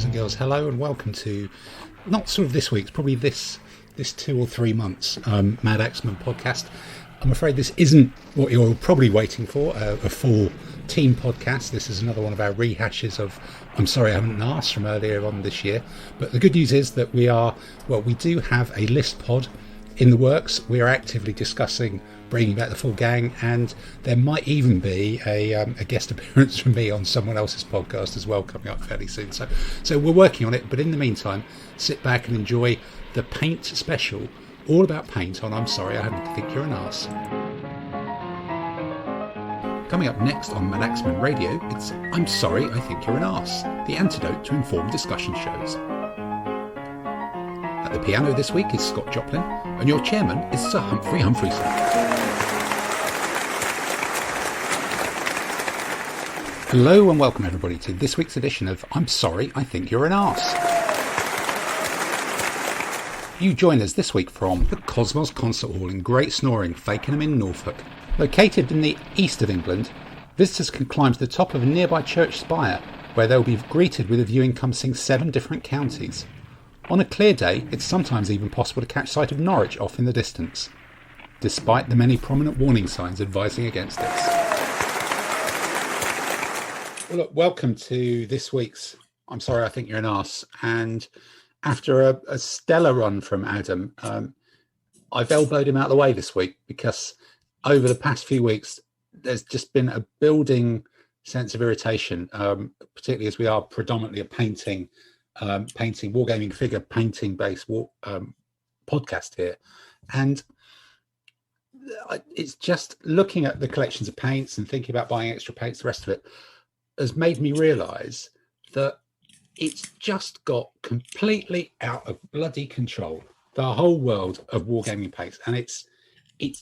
and girls, hello and welcome to not sort of this week's, probably this 2 or 3 months Madaxeman podcast. I'm afraid this isn't what you're probably waiting for, a full team podcast. This is another one of our rehashes of I'm Sorry I Haven't Arse from earlier on this year. But the good news is that we do have a list pod in the works. We are actively discussing bringing back the full gang, and there might even be a guest appearance from me on someone else's podcast as well coming up fairly soon. So we're working on it, but in the meantime, sit back and enjoy the paint special, all about paint on I'm Sorry I Haven't Think You're an Arse. Coming up next on Madaxeman Radio, it's I'm Sorry I Think You're an Arse, the antidote to informed discussion shows. At the piano this week is Scott Joplin, and your chairman is Sir Humphrey Humphreyson. Hello and welcome everybody to this week's edition of I'm Sorry I Think You're an Arse. You join us this week from the Cosmos Concert Hall in Great Snoring, Fakenham in Norfolk. Located in the east of England, visitors can climb to the top of a nearby church spire, where they'll be greeted with a view encompassing 7 different counties. On a clear day, it's sometimes even possible to catch sight of Norwich off in the distance, despite the many prominent warning signs advising against this. Well, look, welcome to this week's I'm Sorry I Think You're an Arse. And after a stellar run from Adam, I've elbowed him out of the way this week because over the past few weeks, there's just been a building sense of irritation, particularly as we are predominantly a painting, wargaming figure painting based podcast here. And it's just looking at the collections of paints and thinking about buying extra paints, the rest of it, has made me realise that it's just got completely out of bloody control, the whole world of wargaming paints, and it's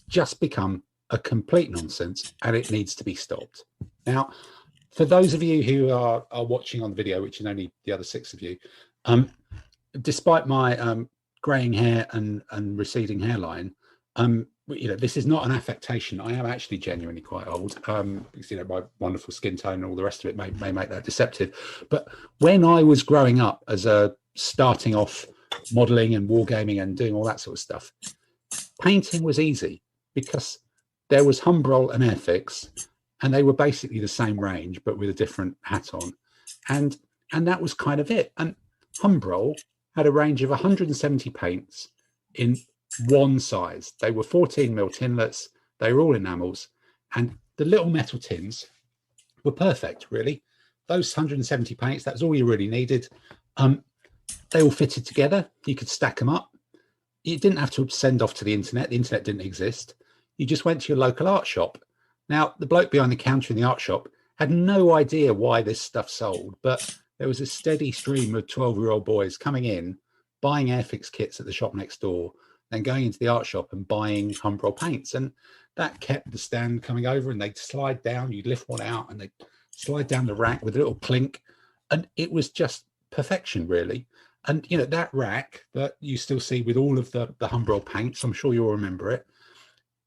just become a complete nonsense, and it needs to be stopped. Now, for those of you who are watching on the video, which is only the other 6 of you, despite my greying hair and receding hairline, this is not an affectation. I am actually genuinely quite old. Because, my wonderful skin tone and all the rest of it may make that deceptive. But when I was growing up as a starting off modelling and wargaming and doing all that sort of stuff, painting was easy because there was Humbrol and Airfix, and they were basically the same range but with a different hat on, and that was kind of it. And Humbrol had a range of 170 paints in one size. They were 14mm tinlets, they were all enamels, and the little metal tins were perfect, really. Those 170 paints, that's all you really needed. They all fitted together, you could stack them up. You didn't have to send off to the internet didn't exist. You just went to your local art shop. Now, the bloke behind the counter in the art shop had no idea why this stuff sold, but there was a steady stream of 12-year-old boys coming in, buying Airfix kits at the shop next door, then going into the art shop and buying Humbrol paints. And that kept the stand coming over, and they'd slide down, you'd lift one out, and they'd slide down the rack with a little clink. And it was just perfection, really. And, that rack that you still see with all of the Humbrol paints, I'm sure you'll remember it,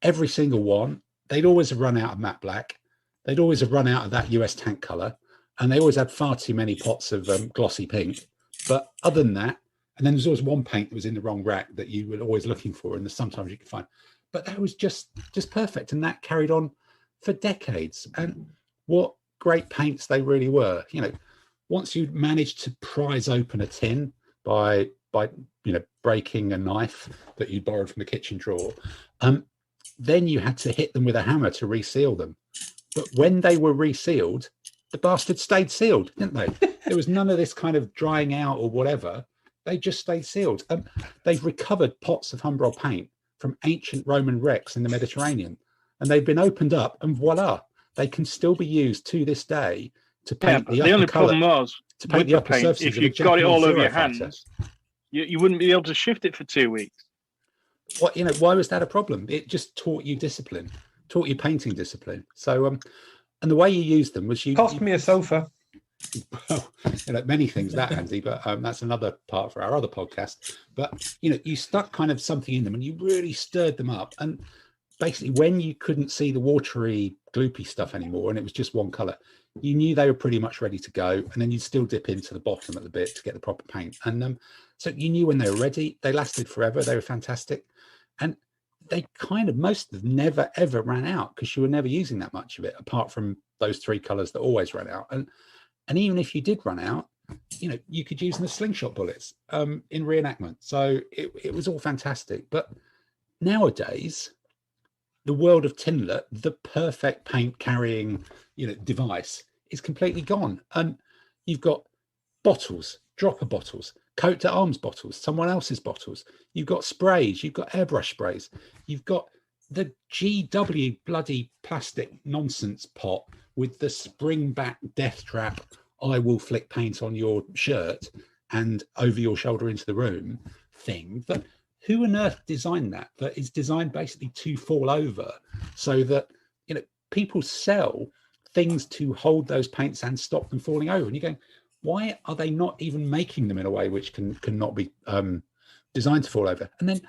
every single one, they'd always have run out of matte black. They'd always have run out of that US tank colour. And they always had far too many pots of glossy pink. But other than that, and then there's always one paint that was in the wrong rack that you were always looking for, and sometimes you could find. But that was just perfect, and that carried on for decades. And what great paints they really were. Once you managed to prise open a tin by breaking a knife that you borrowed from the kitchen drawer, then you had to hit them with a hammer to reseal them. But when they were resealed, the bastards stayed sealed, didn't they? There was none of this kind of drying out or whatever. They just stayed sealed. They've recovered pots of Humbrol paint from ancient Roman wrecks in the Mediterranean, and they've been opened up, and voila, they can still be used to this day to paint the upper only colour, problem was to paint the upper paint, surfaces. if you got it all over your hands, you wouldn't be able to shift it for 2 weeks. What why was that a problem? It just taught you discipline, taught you painting discipline. So and the way you used them was cost me a sofa. Well, many things that handy, but that's another part for our other podcast. But you stuck kind of something in them, and you really stirred them up. And basically, when you couldn't see the watery, gloopy stuff anymore, and it was just one color, you knew they were pretty much ready to go, and then you'd still dip into the bottom of the bit to get the proper paint. And so you knew when they were ready. They lasted forever. They were fantastic, and they kind of, most of them never ever ran out, because you were never using that much of it, apart from those 3 colors that always ran out. And even if you did run out, you know, you could use them as slingshot bullets in reenactment. So it was all fantastic. But nowadays, the world of Tinlet, the perfect paint carrying, you know, device, is completely gone. And you've got bottles, dropper bottles, coat to arms bottles, someone else's bottles. You've got sprays, you've got airbrush sprays, you've got the GW bloody plastic nonsense pot with the spring back death trap, I will flick paint on your shirt and over your shoulder into the room thing. But who on earth designed that? That is designed basically to fall over, so that, you know, people sell things to hold those paints and stop them falling over. And you're going, why are they not even making them in a way which can not be designed to fall over? And then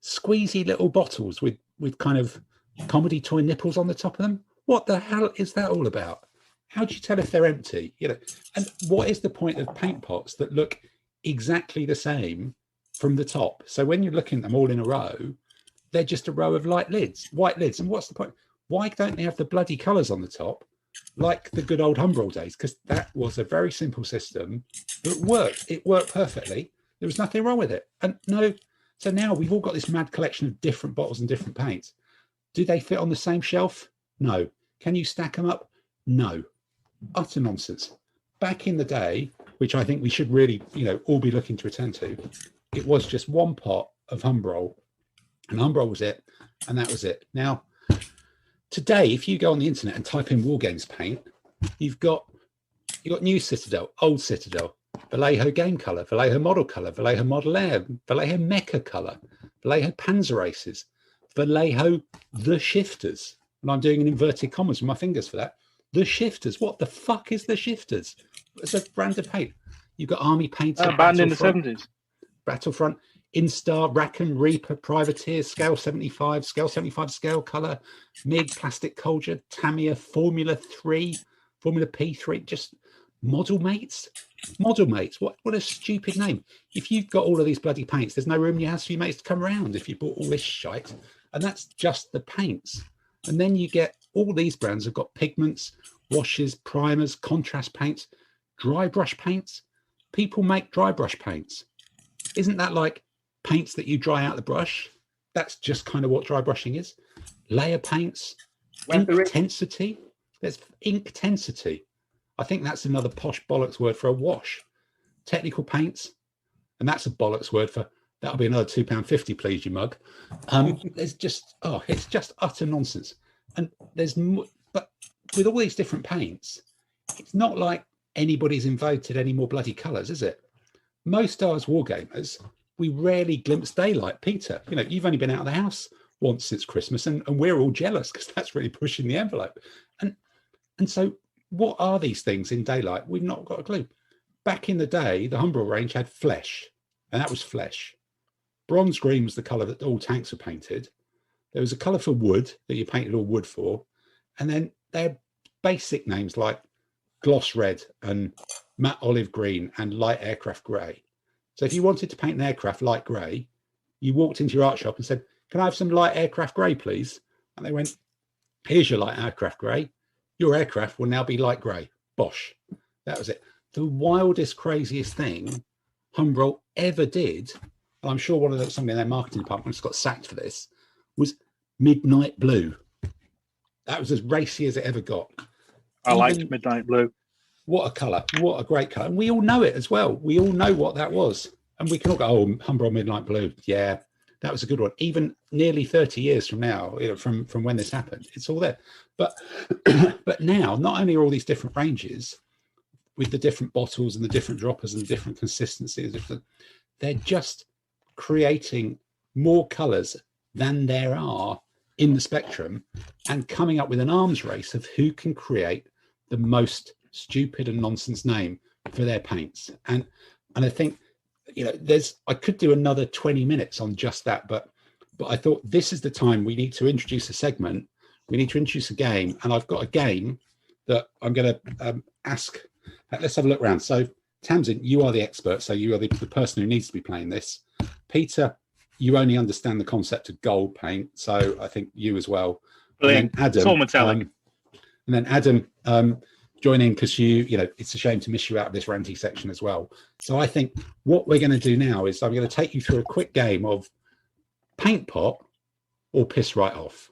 squeezy little bottles with kind of comedy toy nipples on the top of them. What the hell is that all about? How do you tell if they're empty? You know, and what is the point of paint pots that look exactly the same from the top? So when you're looking at them all in a row, they're just a row of white lids. And what's the point? Why don't they have the bloody colours on the top, like the good old Humbrol days? Because that was a very simple system that worked. It worked perfectly. There was nothing wrong with it. And no, so now we've all got this mad collection of different bottles and different paints. Do they fit on the same shelf? No. Can you stack them up? No. Utter nonsense. Back in the day, which I think we should really, you know, all be looking to return to, it was just one pot of Humbrol, and Humbrol was it, and that was it. Now, today, if you go on the internet and type in War Games paint, you've got new Citadel, old Citadel, Vallejo game color, Vallejo model color, Vallejo model air, Vallejo mecha color, Vallejo Panzer races, Vallejo the shifters. And I'm doing an inverted commas with my fingers for that. The shifters. What the fuck is the shifters? It's a brand of paint. You've got army paint. Banned in the 70s. Battlefront, Instar, Rackham, Reaper, Privateer, Scale 75, Scale color, MiG, Plastic Colger, Tamiya, Formula 3, Formula P3, just Model Mates. Model Mates. What a stupid name. If you've got all of these bloody paints, there's no room in your house for your mates to come around if you bought all this shite. And that's just the paints. And then you get all these brands have got pigments, washes, primers, contrast paints, dry brush paints. People make dry brush paints. Isn't that like paints that you dry out the brush? That's just kind of what dry brushing is. Layer paints, ink intensity. There's ink intensity. I think that's another posh bollocks word for a wash. Technical paints, and that's a bollocks word for, that'll be another £2.50, please, you mug. There's just, it's just utter nonsense. And but with all these different paints, it's not like anybody's invented any more bloody colours, is it? Most of us wargamers, we rarely glimpse daylight. Peter, you know, you've only been out of the house once since Christmas, and we're all jealous because that's really pushing the envelope. And so what are these things in daylight? We've not got a clue. Back in the day, the Humbrol range had flesh, and that was flesh. Bronze green was the colour that all tanks were painted. There was a colour for wood that you painted all wood for. And then they had basic names like gloss red and matte olive green and light aircraft grey. So if you wanted to paint an aircraft light grey, you walked into your art shop and said, can I have some light aircraft grey, please? And they went, here's your light aircraft grey. Your aircraft will now be light grey. Bosh. That was it. The wildest, craziest thing Humbrol ever did, and I'm sure somebody in their marketing department just got sacked for this, was midnight blue. That was as racy as it ever got. I liked midnight blue. What a colour. What a great colour. And we all know it as well. We all know what that was. And we can all go, oh, Humbrol midnight blue. Yeah, that was a good one. Even nearly 30 years from now, you know, from when this happened, it's all there. But but now, not only are all these different ranges with the different bottles and the different droppers and the different consistencies, they're just creating more colours than there are in the spectrum and coming up with an arms race of who can create the most stupid and nonsense name for their paints. And I think, you know, I could do another 20 minutes on just that, but I thought this is the time we need to introduce a segment. We need to introduce a game, and I've got a game that I'm going to ask. Let's have a look around. So, Tamsin, you are the expert, so you are the person who needs to be playing this. Peter, you only understand the concept of gold paint, so I think you as well. Brilliant. And then Adam, It's all metallic. Join in because it's a shame to miss you out of this ranty section as well. So I think what we're going to do now is I'm going to take you through a quick game of paint pot or piss right off.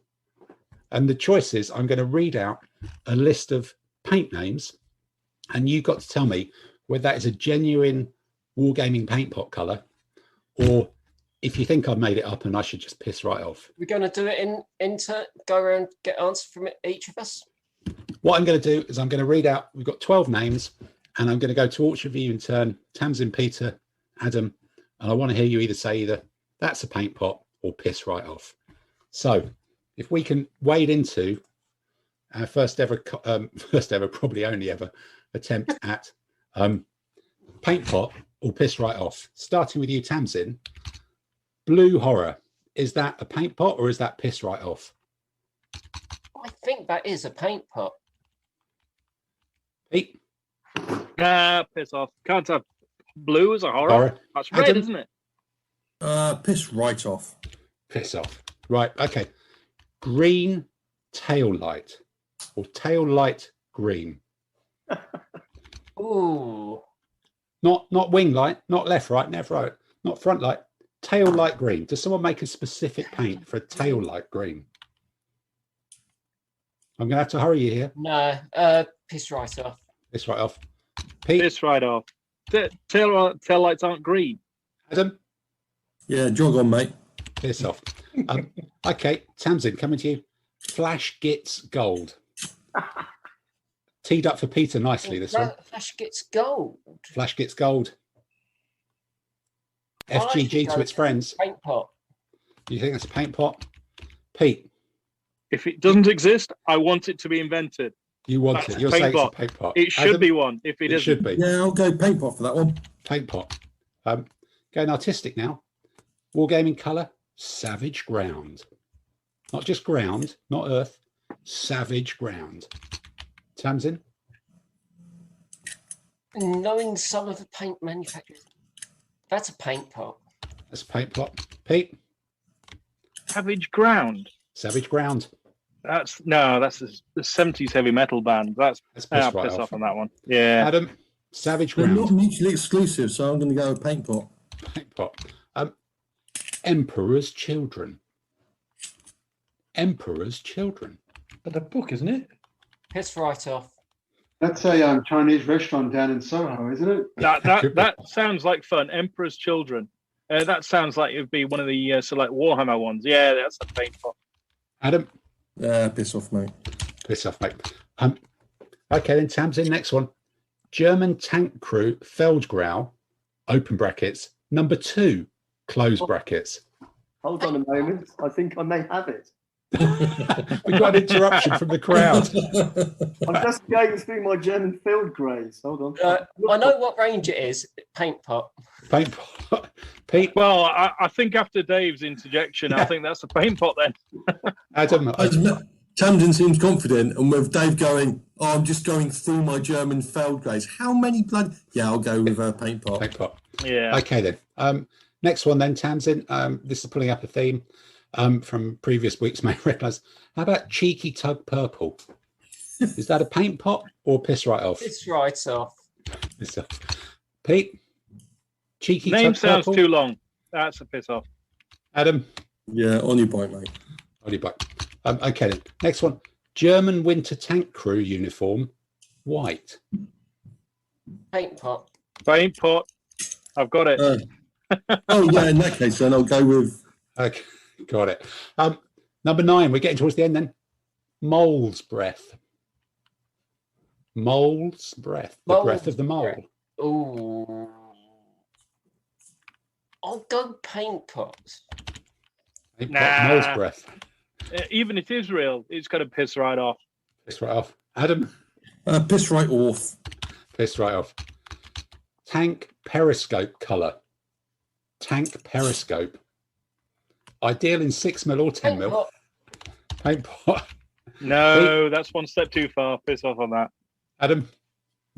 And the choice is I'm going to read out a list of paint names, and you've got to tell me whether that is a genuine wargaming paint pot colour, or if you think I've made it up and I should just piss right off. We're going to do it go around, get answers from each of us. What I'm going to do is I'm going to read out, we've got 12 names, and I'm going to go to each of you in turn, Tamsin, Peter, Adam, and I want to hear you either that's a paint pot or piss right off. So if we can wade into our first ever, probably only ever attempt at paint pot or piss right off. Starting with you, Tamsin, Blue Horror. Is that a paint pot or is that piss right off? I think that is a paint pot. Pete? Piss off. Can't have blue as a horror. That's red, Adam? isn't it? Piss right off. Piss off. Right, okay. Green tail light or tail light green. Ooh. Not wing light, not left, right, left, right, not front light. Tail light green. Does someone make a specific paint for a tail light green? I'm going to have to hurry you here. No, piss right off. Piss right off. Pete? Piss right off. Tail lights aren't green. Adam? Yeah, jog on, mate. Piss off. Okay, Tamsin, coming to you. Flash gets gold. Teed up for Peter nicely, this one. Flash gets gold. Flash gets gold. FGG to its friends. Paint pot. You think that's a paint pot? Pete? If it doesn't exist, I want it to be invented. You want That's it. You're saying it's a paint pot. It should be one. If it isn't. Should be. Yeah, I'll go paint pot for that one. Paint pot. Going artistic now. Wargaming colour, savage ground. Not just ground, not earth. Savage ground. Tamsin? Knowing some of the paint manufacturers, that's a paint pot. That's a paint pot. Pete? Savage Ground. Savage ground. That's the 70s heavy metal band. That's piss piss right off off. on that one. Yeah. Adam? Savage They're ground. not mutually exclusive, so I'm going to go with paint pot. Paint pot. Emperor's Children. Emperor's Children. But the book, isn't it? Piss right off. That's a Chinese restaurant down in Soho, isn't it? That sounds like fun. Emperor's Children. That sounds like it would be one of the select Warhammer ones. Yeah, that's a paint pot. Adam? Piss off, mate. Piss off, mate. Okay, then Tamsin, next one. German tank crew Feldgrau, open brackets, number 2, close brackets. Hold on a moment. I think I may have it. We got an interruption from the crowd. I'm just going through my German field greys. Hold on. I know what range it is. Paint pot. Paint pot. Pete? Well, I think after Dave's interjection, I think that's a paint pot then. Adam? Tamsin seems confident, and with Dave going, I'm just going through my German feld grades. How many blood? Yeah, I'll go with paint pot. Paint pot. Yeah. Okay, then. Next one, then, Tamsin. This is pulling up a theme from previous week's main reckless. How about Cheeky Tug Purple? Is that a paint pot or piss right off? Piss right off. Piss off. Pete? Cheeky Name Tug sounds Purple? too long. That's a piss off. Adam? Yeah, on your point, mate. On your bike. Okay, then. Next one. German winter tank crew uniform, white. Paint pot. Paint pot. I've got it. Oh, yeah, in that case, then I'll go with... Okay, got it. Number 9, we're getting towards the end then. Mole's breath. Mole's breath. The breath of the mole. Ooh. I'll go paint pots. Paint pot, mole's breath. Even if it is real, it's got to piss right off. Piss right off. Adam? piss right off. Piss right off. Tank periscope colour. Tank periscope. Ideal in 6mm or 10mm. Paint pot. No, that's one step too far. Piss off on that. Adam?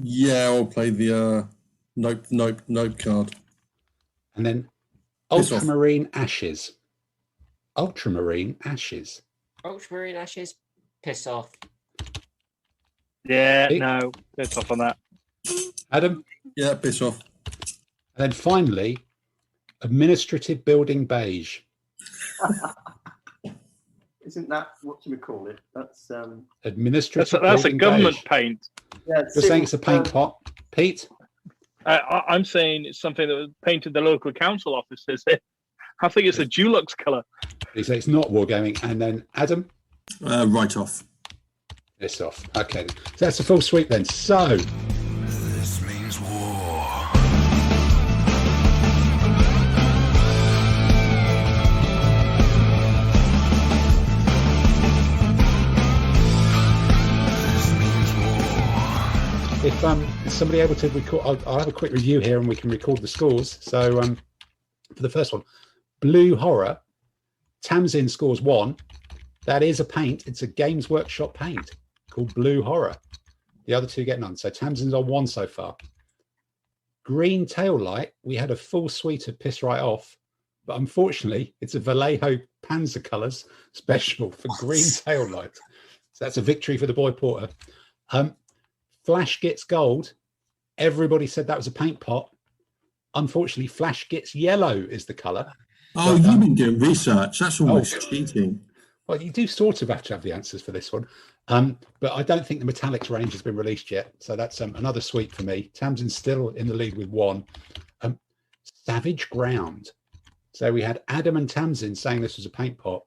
Yeah, I'll play the nope card. And then Piss off. ultramarine ashes. Ultramarine ashes. Ultramarine ashes. Piss off. Yeah, Pete? no, piss off on that. Adam? Yeah, piss off. And then finally, administrative building beige. Isn't that what you would call it? That's Administrative That's a building government beige. paint. yeah. You're saying it's a paint pot. Pete? I'm saying it's something that was painted the local council offices. I think it's a Dulux colour. You say it's not wargaming. And then Adam? Right off. This off. Okay. So that's a full sweep then. So This means war. This means war. if is somebody able to record, I'll have a quick review here and we can record the scores. So for the first one, Blue Horror, Tamsin scores 1. That is a paint. It's a Games Workshop paint called Blue Horror. The other 2 get none. So Tamsin's on 1 so far. Green Tail Light, we had a full suite of Piss Right Off, but unfortunately, it's a Vallejo Panzer Colours special for Green Tail Light. So that's a victory for the boy Porter. Flash Gets Gold. Everybody said that was a paint pot. Unfortunately, Flash Gets Yellow is the colour. Oh, But, you've been doing research. That's almost cheating. Well, you do sort of have to have the answers for this one. But I don't think the metallics range has been released yet. So that's another sweep for me. Tamsin's still in the lead with 1. Savage Ground. So we had Adam and Tamsin saying this was a paint pot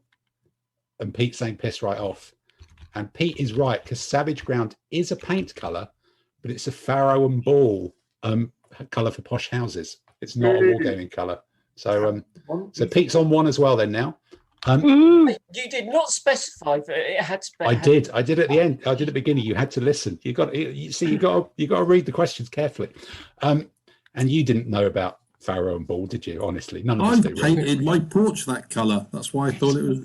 and Pete saying Piss Right Off. And Pete is right because Savage Ground is a paint colour, but it's a Pharaoh and Ball colour for posh houses. It's not a wargaming colour. So so Pete's on 1 as well then now. You did not specify that it had to be. I did at the end. I did at the beginning. You had to listen. You got to read the questions carefully. And you didn't know about Pharaoh and Ball, did you? Honestly, none of us I've do. painted my porch that colour. That's why I thought it was.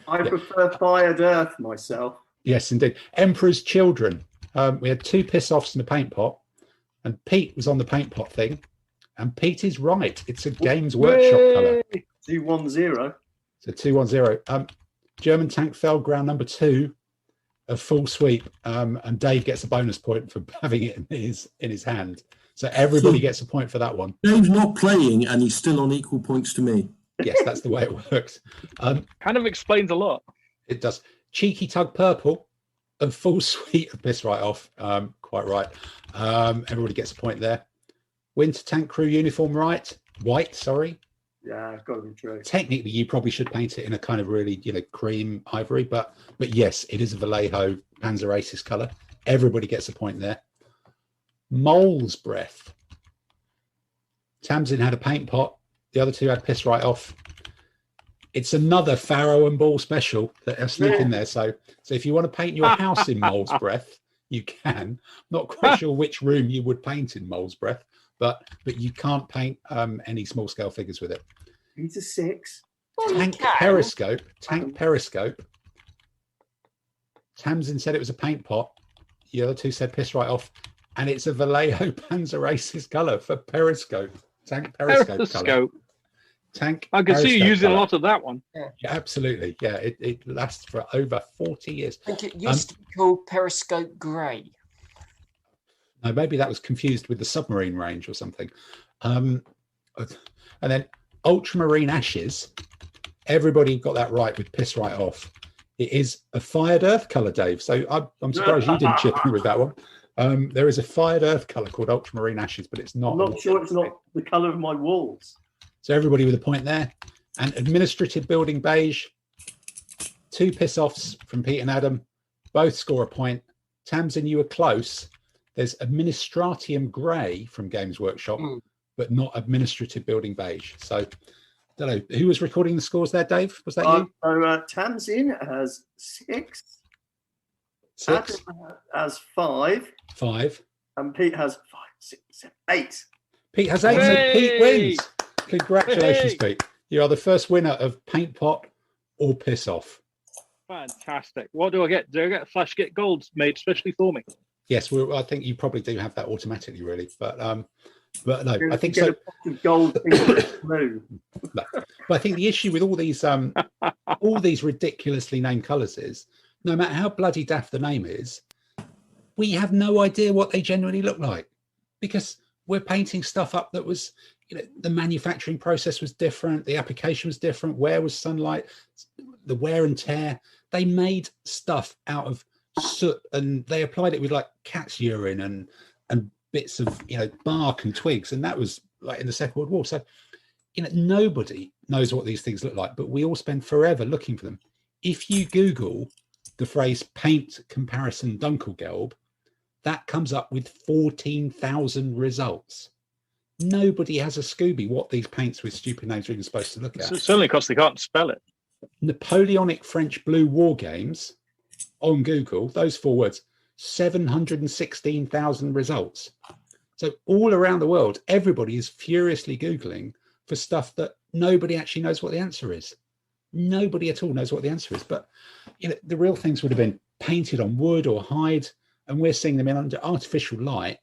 I prefer Fired Earth myself. Yes, indeed. Emperor's Children. We had 2 piss offs in the paint pot, and Pete was on the paint pot thing. And Pete is right. It's a Games Workshop colour. 210. So 210. German Tank Feldground number 2, a full sweep, and Dave gets a bonus point for having it in his hand. So everybody gets a point for that one. Dave's not playing, and he's still on equal points to me. Yes, that's the way it works. Kind of explains a lot. It does. Cheeky Tug Purple, a full suite of Piss Right Off. Quite right. Everybody gets a point there. Winter Tank Crew uniform white, sorry. Yeah, it's got to be true. Technically, you probably should paint it in a kind of really, cream ivory, but yes, it is a Vallejo Panzer Aces colour. Everybody gets a point there. Mole's Breath. Tamsin had a paint pot. The other 2 had Piss Right Off. It's another Pharaoh and Ball special that are sneak in there. So if you want to paint your house in Mole's Breath, you can. Not quite sure which room you would paint in Mole's Breath, but you can't paint any small scale figures with it. He's a 6. Tank Periscope. Tamsin said it was a paint pot. The other 2 said Piss Right Off. And it's a Vallejo Panzer Aces colour for Periscope. Tank Periscope colour. Tank. I can see you Periscope using colour. a lot of that one. Yeah, absolutely. Yeah, it lasts for over 40 years. I think it used to be called Periscope Grey. No, maybe that was confused with the submarine range or something. And then Ultramarine Ashes. Everybody got that right with Piss Right Off. It is a Fired Earth colour, Dave. So I'm surprised you didn't chip in with that one. There is a Fired Earth colour called Ultramarine Ashes, but it's not. I'm not sure it's not the colour of my walls. So everybody with a point there. And Administrative Building Beige. 2 piss offs from Pete and Adam. Both score a point. Tamsin, you were close. There's Administratium Grey from Games Workshop, but not Administrative Building Beige. So, I don't know. Who was recording the scores there, Dave? Was that you? So Tamsin has 6. 6. Adam has 5. 5. And Pete has 5, 6, 7, 8. Pete has 8. So Hey! Pete wins. Congratulations, Pete. You are the first winner of Paint Pot or Piss Off. Fantastic. What do I get? Do I get a flash get gold made especially for me? Yes, I think you probably do have that automatically, really. But no, I think Get so. a pot of gold pink blue. But I think the issue with all these ridiculously named colours is, no matter how bloody daft the name is, we have no idea what they genuinely look like, because we're painting stuff up that was, the manufacturing process was different, the application was different, where was sunlight, the wear and tear. They made stuff out of soot and they applied it with like cat's urine and bits of bark and twigs, and that was like in the Second World War. So nobody knows what these things look like, but we all spend forever looking for them. If you Google the phrase paint comparison Dunkelgelb, that comes up with 14,000 results. Nobody has a Scooby what these paints with stupid names are even supposed to look at. Certainly because they can't spell it. Napoleonic French Blue War Games on Google, those 4 words, 716,000 results. So all around the world, everybody is furiously Googling for stuff that nobody actually knows what the answer is. Nobody at all knows what the answer is. But the real things would have been painted on wood or hide, and we're seeing them in under artificial light,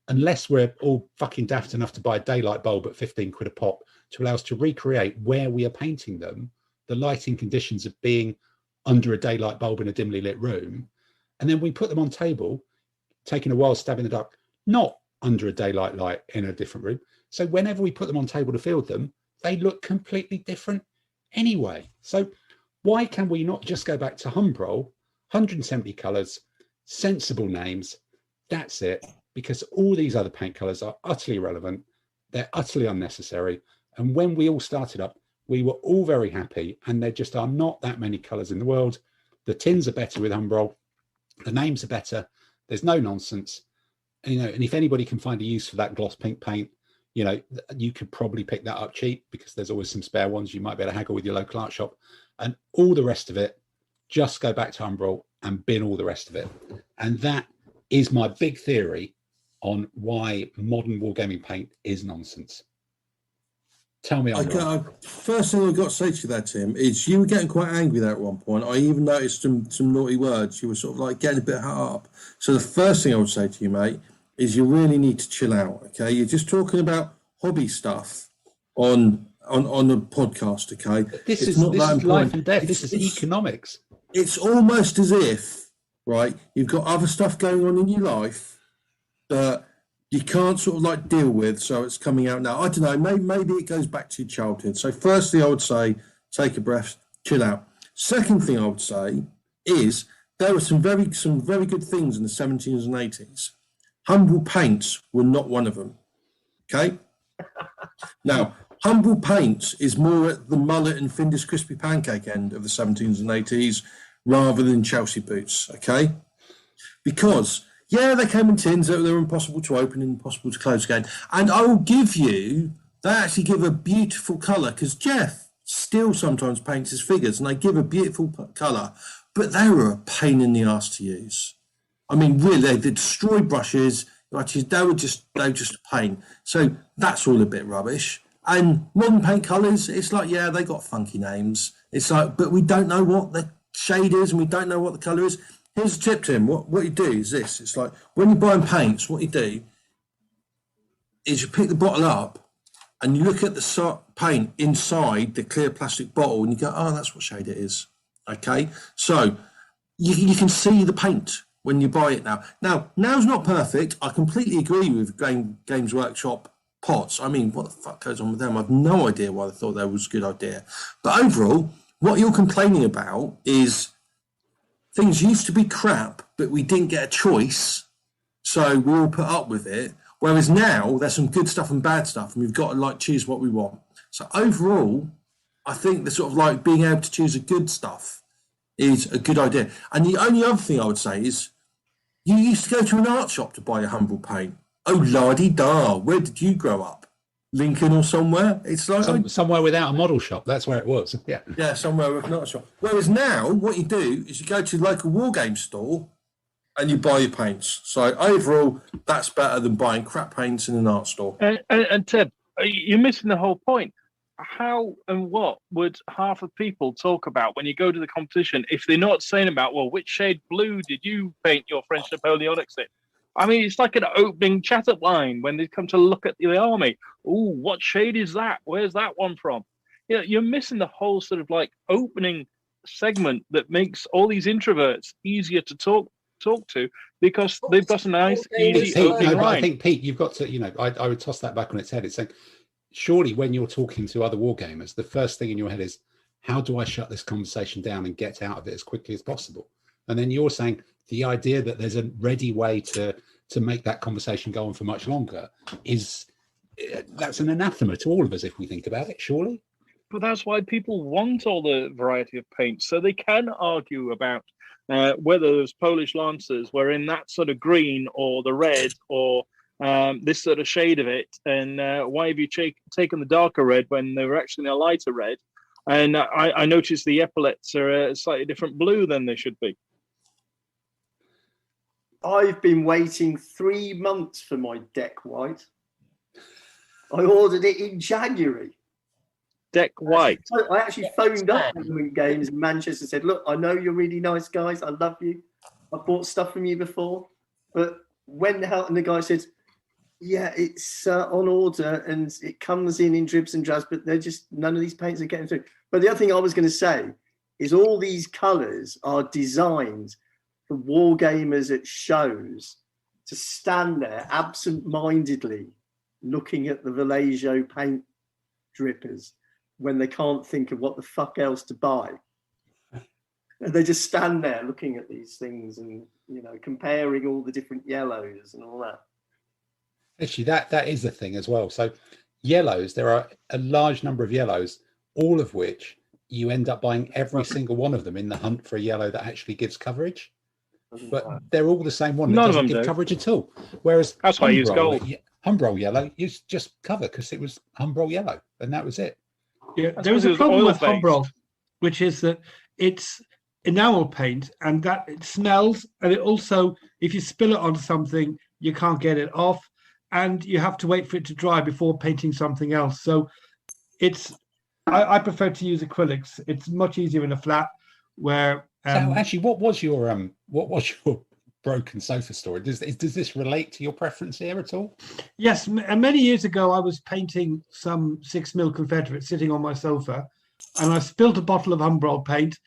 unless we're all fucking daft enough to buy a daylight bulb at 15 quid a pop to allow us to recreate where we are painting them, the lighting conditions of being under a daylight bulb in a dimly lit room. And then we put them on table, taking a wild stab in the dark, not under a daylight light in a different room. So whenever we put them on table to field them, they look completely different anyway. So why can we not just go back to Humbrol, 170 colours, sensible names, that's it, because all these other paint colours are utterly irrelevant, they're utterly unnecessary, and when we all started up, we were all very happy, and there just are not that many colours in the world. The tins are better with Humbrol, the names are better, there's no nonsense, and if anybody can find a use for that gloss pink paint, you could probably pick that up cheap, because there's always some spare ones. You might be able to haggle with your local art shop, and all the rest of it, just go back to Humbrol and bin all the rest of it. And that is my big theory on why modern wargaming paint is nonsense. Tell me I'm wrong. First thing I've got to say to you there, Tim, is you were getting quite angry there at one point. I even noticed some naughty words. You were sort of like getting a bit hot up. So the first thing I would say to you, mate, is you really need to chill out, okay? You're just talking about hobby stuff on a podcast, okay? This is life and death. This is economics. It's almost as if, right, you've got other stuff going on in your life that you can't sort of like deal with, so it's coming out now. I don't know, maybe it goes back to your childhood. So firstly, I would say, take a breath, chill out. Second thing I would say is there were some very good things in the 70s and 80s. Humbrol paints were not one of them, okay? Now, Humbrol paints is more at the mullet and Findus crispy pancake end of the 70s and 80s rather than Chelsea boots, okay? Because, yeah, they came in tins that were impossible to open and impossible to close again. And I will give you, they actually give a beautiful colour, because Jeff still sometimes paints his figures and they give a beautiful colour, but they were a pain in the arse to use. I mean, really, they destroyed brushes. They were just a pain. So that's all a bit rubbish. And modern paint colours, it's like, yeah, they got funky names. It's like, but we don't know what the shade is and we don't know what the colour is. Here's a tip, Tim. What you do is this. It's like when you're buying paints, what you do is you pick the bottle up and you look at the paint inside the clear plastic bottle and you go, oh, that's what shade it is. Okay? So you can see the paint when you buy it now. Now's not perfect. I completely agree with Games Workshop pots. I mean, what the fuck goes on with them? I've no idea why they thought that was a good idea. But overall, what you're complaining about is things used to be crap, but we didn't get a choice, so we all put up with it. Whereas now, there's some good stuff and bad stuff, and we've got to like choose what we want. So overall, I think the sort of like being able to choose the good stuff is a good idea. And the only other thing I would say is, you used to go to an art shop to buy a Humbrol paint. Oh, la-di-da, where did you grow up? Lincoln or somewhere? It's like somewhere without a model shop. That's where it was. Yeah, somewhere with an art shop. Whereas now, what you do is you go to the local war game store and you buy your paints. So overall, that's better than buying crap paints in an art store. And Ted, you're missing the whole point. how and what would half of people talk about when you go to the competition if they're not saying about, well, which shade blue did you paint your French Napoleonics in? I mean, it's like an opening chat-up line when they come to look at the army. Oh, what shade is that? Where's that one from? You know, you're missing the whole sort of like opening segment that makes all these introverts easier to talk to because they've got a nice, easy Pete, opening no, but I line. think, Pete, you've got to, you know, I would toss that back on its head. It's saying, surely when you're talking to other wargamers, the first thing in your head is, how do I shut this conversation down and get out of it as quickly as possible? And then you're saying the idea that there's a ready way to make that conversation go on for much longer that's an anathema to all of us if we think about it, surely. But that's why people want all the variety of paints, so they can argue about whether those Polish Lancers were in that sort of green or the red or this sort of shade of it, and why have you taken the darker red when they were actually a lighter red? And I noticed the epaulets are a slightly different blue than they should be. I've been waiting 3 months for my deck white. I ordered it in January. Deck white. I actually phoned up Government Games in Manchester and said, look, I know you're really nice guys. I love you. I've bought stuff from you before. But when the hell, and the guy said, yeah, it's on order and it comes in dribs and drabs, but they're just, none of these paints are getting through. But the other thing I was going to say is all these colours are designed for war gamers at shows to stand there absent-mindedly looking at the Vallejo paint drippers when they can't think of what the fuck else to buy. And they just stand there looking at these things and, you know, comparing all the different yellows and all that. Actually, that is the thing as well. So yellows, there are a large number of yellows, all of which you end up buying every single one of them in the hunt for a yellow that actually gives coverage. But they're all the same one. None that of doesn't them give do. coverage at all. Whereas That's why I use gold. Humbrol yellow is just cover because it was Humbrol yellow and that was it. Yeah, That's there is because a it was problem with oil-based. Humbrol, which is that it's enamel paint and that it smells, and it also, if you spill it on something, you can't get it off, and you have to wait for it to dry before painting something else. So it's, I prefer to use acrylics. It's much easier in a flat where. So actually, what was your broken sofa story? Does this relate to your preference here at all? Yes, and many years ago, I was painting some 6mm Confederate sitting on my sofa, and I spilled a bottle of Humbrol paint,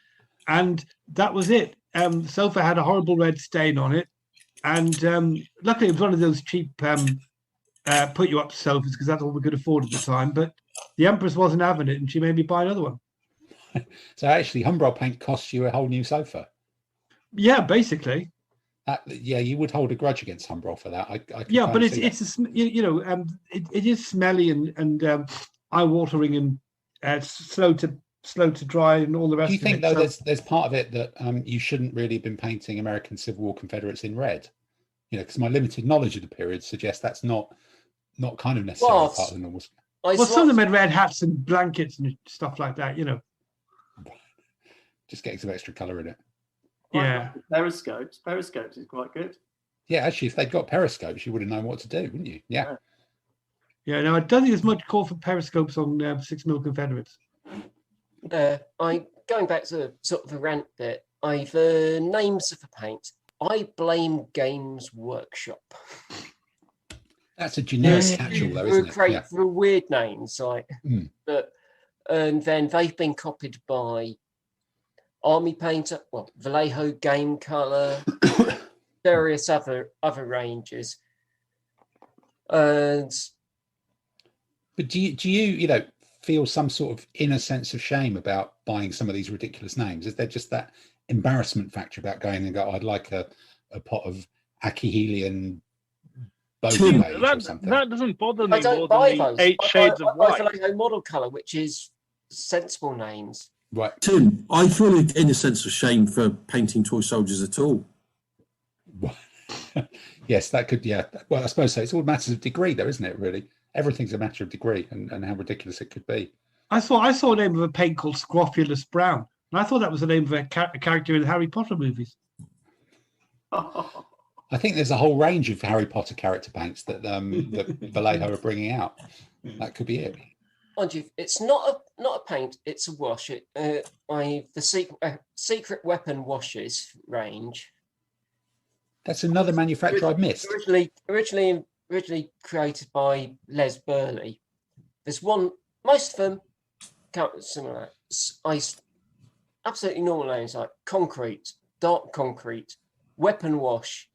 and that was it. The sofa had a horrible red stain on it, and luckily it was one of those cheap put you up sofas because that's all we could afford at the time. But the Empress wasn't having it, and she made me buy another one. So actually, Humbrol paint costs you a whole new sofa. Yeah, basically. Yeah, you would hold a grudge against Humbrol for that. I Yeah, but it is smelly and eye-watering and slow to dry and all the rest. Do you think of it. though there's part of it that you shouldn't really have been painting American Civil War Confederates in red? You know, because my limited knowledge of the period suggests that's not kind of necessarily part of the normal. Well, some of them had red hats and blankets and stuff like that. You know, just getting some extra colour in it. Yeah. Periscopes is quite good. Yeah, actually, if they'd got periscopes, you would have known what to do, wouldn't you? Yeah. Yeah, no, I don't think there's much call for periscopes on 6mm Confederates. I going back to sort of a rant bit. I've names of the paint. I blame Games Workshop. That's a generic catch-all, though, isn't it? Great Yeah. for weird names like that, and then they've been copied by Army Painter, well, Vallejo Game Color, various other ranges. And But do you feel some sort of inner sense of shame about buying some of these ridiculous names? Is there just that embarrassment factor about going and go, I'd like a pot of Achihelian bogey beige or something? That doesn't bother me I don't more buy than those. the 8 shades of I buy white. Vallejo model color, which is sensible names. Right. Tim, I feel an inner sense of shame for painting toy soldiers at all. Yes, that could, yeah. Well, I suppose so. It's all matters of degree, though, isn't it, really? Everything's a matter of degree and how ridiculous it could be. I saw a name of a paint called Scrofulous Brown, and I thought that was the name of a character in the Harry Potter movies. I think there's a whole range of Harry Potter character paints that that Vallejo are bringing out. That could be it. mind you, it's not a paint, it's a wash. The secret weapon washes range. That's another manufacturer I've missed. Originally created by Les Burley. There's one. Most of them similar. Absolutely normal names like concrete, dark concrete, weapon wash,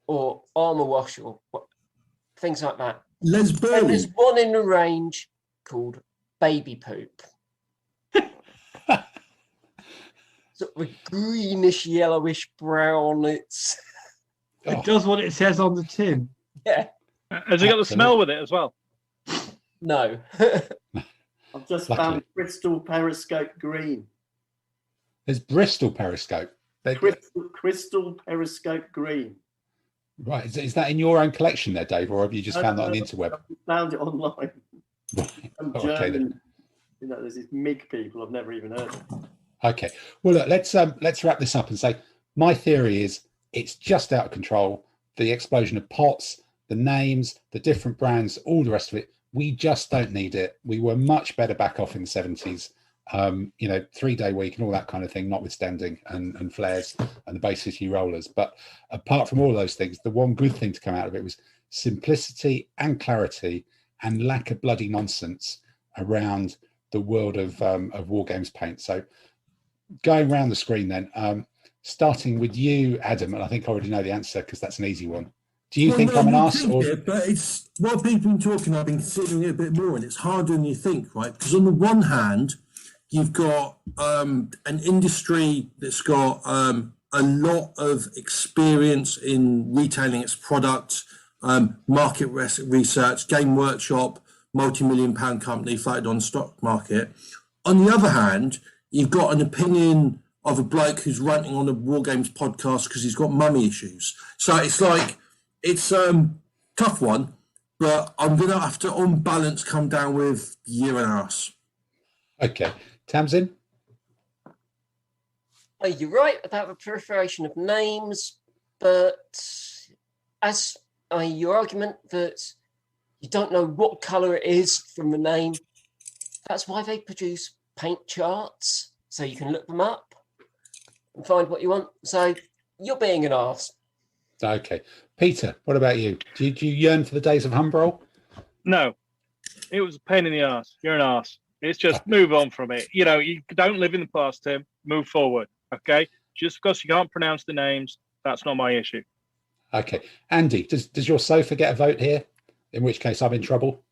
or armor wash, or things like that. Les Burley. And there's one in the range called baby poop. Sort of a greenish, yellowish brown. It does what it says on the tin. Yeah. Has it got the smell with it as well? No. I've just found Crystal Periscope Green. There's Bristol Periscope. Crystal Periscope Green. Right. Is that in your own collection there, Dave, or have you just found that on the interweb? I found it online. Right. Some Okay, German, there's these MIG people I've never even heard of. Okay. Well, look, let's wrap this up and say my theory is it's just out of control. The explosion of pots, the names, the different brands, all the rest of it. We just don't need it. We were much better back off in the 70s. 3-day week and all that kind of thing, notwithstanding, and flares and the Bay City rollers. But apart from all those things, the one good thing to come out of it was simplicity and clarity and lack of bloody nonsense around the world of war games paint. So going around the screen then, starting with you, Adam, and I think I already know the answer because that's an easy one. Do you think I'm an arse? But it's what people have been talking. I've been considering it a bit more, and it's harder than you think, right? Because on the one hand, you've got an industry that's got a lot of experience in retailing its product, market research, game workshop, multi-million-pound company floated on the stock market. On the other hand, you've got an opinion of a bloke who's ranting on a War Games podcast because he's got mummy issues. So it's like, it's a tough one, but I'm going to have to, on balance, come down with you're an arse. Okay. Tamsin? You're right about the proliferation of names, but as your argument that you don't know what colour it is from the name, that's why they produce paint charts, so you can look them up and find what you want. So you're being an arse. Okay. Peter, what about you? Do you yearn for the days of Humbrol? No. It was a pain in the arse. You're an arse. It's just move on from it. You don't live in the past, Tim. Move forward, okay? Just because you can't pronounce the names, that's not my issue. Okay. Andy, does your sofa get a vote here? In which case I'm in trouble?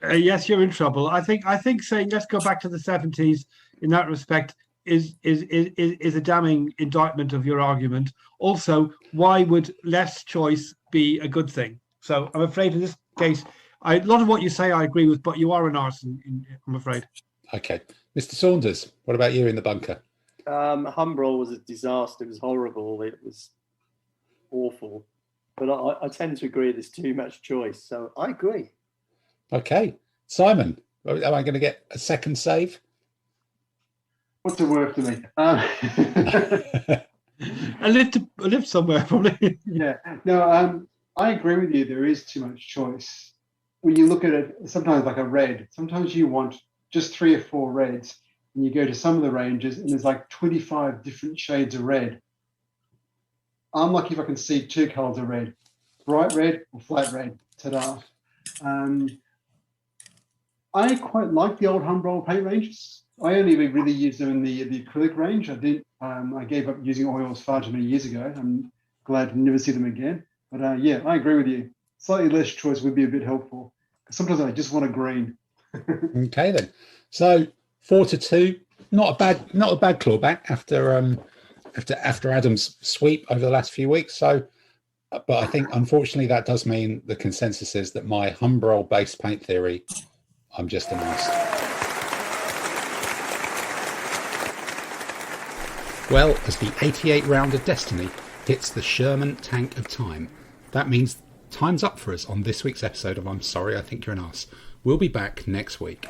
Yes, you're in trouble. I think saying let's go back to the 70s in that respect is a damning indictment of your argument. Also, why would less choice be a good thing? So I'm afraid in this case, a lot of what you say I agree with, but you are an arson, I'm afraid. Okay. Mr. Saunders, what about you in the bunker? Humbrol was a disaster. It was horrible. It was awful. But I tend to agree there's too much choice. So I agree. Okay. Simon, am I going to get a second save? What's it worth to me? I lived somewhere, probably. Yeah. No, I agree with you. There is too much choice. When you look at it, sometimes like a red, sometimes you want just 3 or 4 reds, and you go to some of the ranges, and there's like 25 different shades of red. I'm lucky if I can see 2 colours of red, bright red or flat red. Ta-da. I quite like the old Humbrol paint ranges. I only really used them in the acrylic range. I gave up using oils far too many years ago. I'm glad to never see them again. But yeah, I agree with you. Slightly less choice would be a bit helpful. Sometimes I just want a green. Okay then. So 4-2, not a bad clawback after Adam's sweep over the last few weeks. So, but I think unfortunately that does mean the consensus is that my Humbrol based paint theory, I'm just an arse. Well, as the 88 round of Destiny hits the Sherman tank of time, that means time's up for us on this week's episode of I'm Sorry, I Think You're an Arse. We'll be back next week.